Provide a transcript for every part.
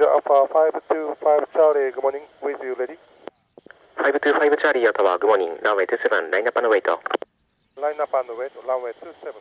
Roger, Alpha 525 Charlie, good morning, with you, ready? 525 チャーリー、Ottawa, good morning, runway 27, line up and wait. Line up and wait, runway 27.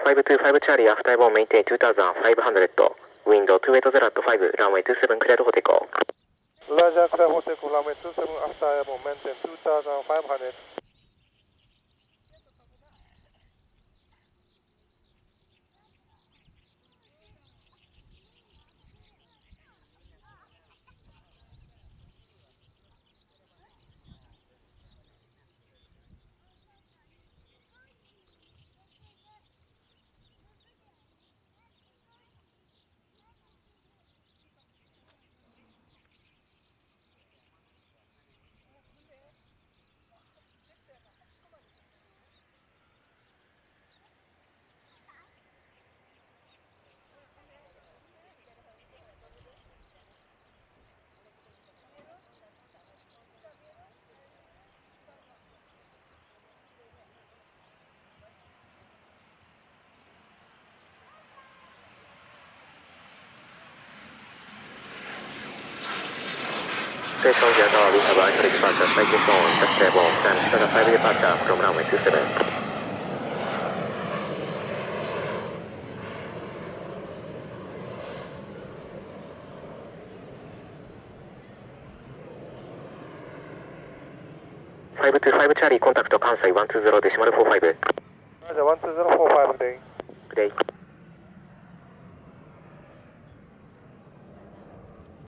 525 チャーリー、after I maintain 2500, wind 280 at 5, runway 27, clear for takeoff. Roger, clear for takeoff, runway 27, after I maintain 2500. Station JA5, we have actually departure, citation, touch table, and Cessna 5 departure from runway 27. 525 チャーリー、コンタクト関西120.45. Roger, 12045 today. Good day.